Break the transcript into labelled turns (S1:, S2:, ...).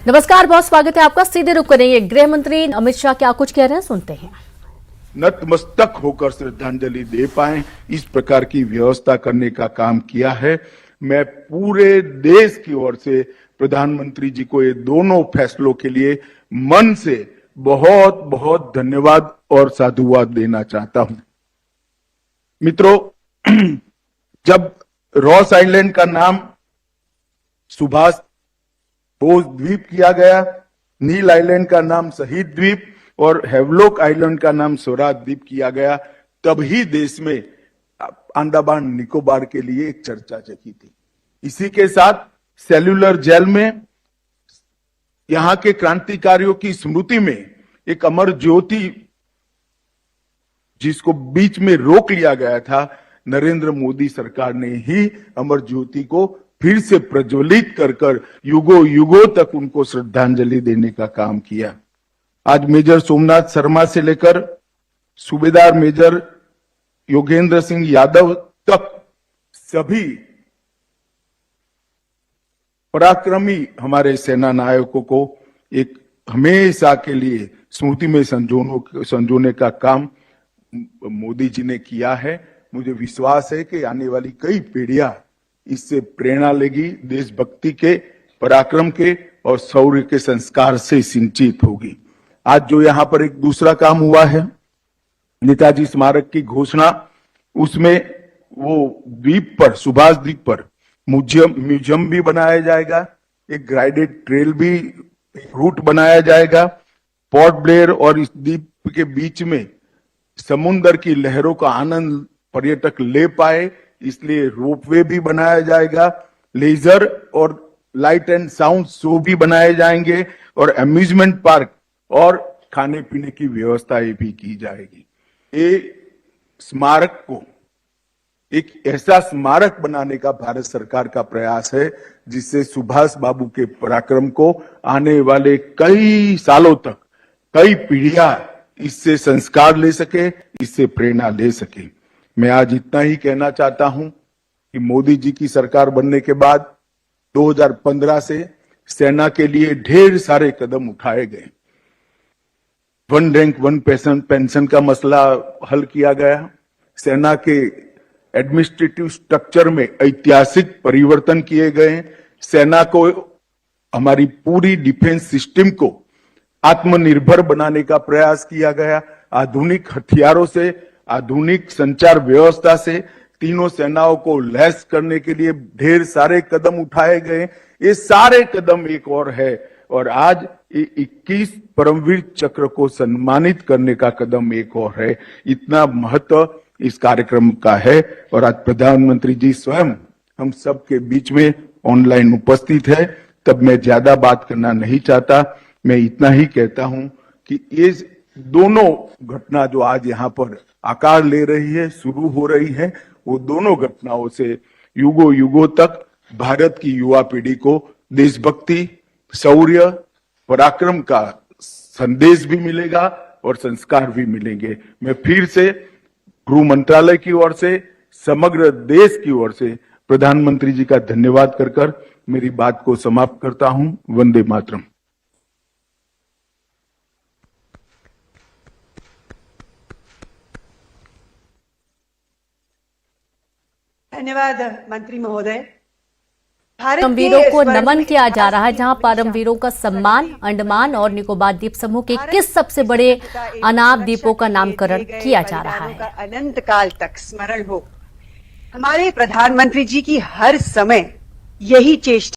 S1: नमस्कार, बहुत स्वागत है आपका। सीधे रुक करेंगे, गृह मंत्री अमित शाह क्या कुछ कह रहे हैं, सुनते हैं।
S2: नतमस्तक होकर श्रद्धांजलि दे पाए, इस प्रकार की व्यवस्था करने का काम किया है। मैं पूरे देश की ओर से प्रधानमंत्री जी को ये दोनों फैसलों के लिए मन से बहुत बहुत धन्यवाद और साधुवाद देना चाहता हूं। मित्रों, जब रॉस आइलैंड का नाम सुभाष बोस द्वीप किया गया, नील आइलैंड का नाम शहीद द्वीप और हेवलॉक आइलैंड का नाम स्वराज द्वीप किया गया, तब ही देश में अंडमान निकोबार के लिए एक चर्चा जगी थी। इसी के साथ सेल्यूलर जेल में यहां के क्रांतिकारियों की स्मृति में एक अमर ज्योति, जिसको बीच में रोक लिया गया था, नरेंद्र मोदी सरकार ने ही अमर ज्योति को फिर से प्रज्वलित कर युगों युगों तक उनको श्रद्धांजलि देने का काम किया। आज मेजर सोमनाथ शर्मा से लेकर सूबेदार मेजर योगेंद्र सिंह यादव तक सभी पराक्रमी हमारे सेना नायकों को एक हमेशा के लिए स्मृति में संजोने का काम मोदी जी ने किया है। मुझे विश्वास है कि आने वाली कई पीढ़ियां इससे प्रेरणा लेगी, देशभक्ति के, पराक्रम के और शौर्य के संस्कार से सिंचित होगी। आज जो यहाँ पर एक दूसरा काम हुआ है, नेताजी स्मारक की घोषणा, उसमें वो द्वीप पर, सुभाष द्वीप पर म्यूजियम भी बनाया जाएगा, एक गाइडेड ट्रेल भी, रूट बनाया जाएगा। पोर्ट ब्लेयर और इस द्वीप के बीच में समुद्र की लहरों का आनंद पर्यटक ले पाए, इसलिए रोपवे भी बनाया जाएगा। लेजर और लाइट एंड साउंड शो भी बनाए जाएंगे और अम्यूजमेंट पार्क और खाने पीने की व्यवस्थाएं भी की जाएगी। ये स्मारक को एक ऐसा स्मारक बनाने का भारत सरकार का प्रयास है जिससे सुभाष बाबू के पराक्रम को आने वाले कई सालों तक, कई पीढ़ियां इससे संस्कार ले सके, इससे प्रेरणा ले सके। मैं आज इतना ही कहना चाहता हूं कि मोदी जी की सरकार बनने के बाद 2015 से सेना के लिए ढेर सारे कदम उठाए गए। वन रैंक वन पेंशन का मसला हल किया गया। सेना के एडमिनिस्ट्रेटिव स्ट्रक्चर में ऐतिहासिक परिवर्तन किए गए। सेना को, हमारी पूरी डिफेंस सिस्टम को आत्मनिर्भर बनाने का प्रयास किया गया। आधुनिक हथियारों से, आधुनिक संचार व्यवस्था से तीनों सेनाओं को लैस करने के लिए ढेर सारे कदम उठाए गए। ये सारे कदम एक और है, और आज 21 परमवीर चक्र को सम्मानित करने का कदम एक और है। इतना महत्व इस कार्यक्रम का है, और आज प्रधानमंत्री जी स्वयं हम सब के बीच में ऑनलाइन उपस्थित है। तब मैं ज्यादा बात करना नहीं चाहता, मैं इतना ही कहता हूं कि ये दोनों घटना जो आज यहाँ पर आकार ले रही है, शुरू हो रही है, वो दोनों घटनाओं से युगों युगों तक भारत की युवा पीढ़ी को देशभक्ति, शौर्य, पराक्रम का संदेश भी मिलेगा और संस्कार भी मिलेंगे। मैं फिर से गृह मंत्रालय की ओर से, समग्र देश की ओर से प्रधानमंत्री जी का धन्यवाद कर मेरी बात को समाप्त करता हूं। वंदे मातरम।
S3: धन्यवाद मंत्री महोदय।
S1: परमवीरों को नमन किया जा रहा है, जहां परमवीरों का सम्मान अंडमान और निकोबार द्वीप समूह के किस सबसे बड़े अनाथ द्वीपों का नामकरण किया जा रहा है।
S3: अनंत काल तक स्मरण हो। हमारे प्रधानमंत्री जी की हर समय यही चेष्टा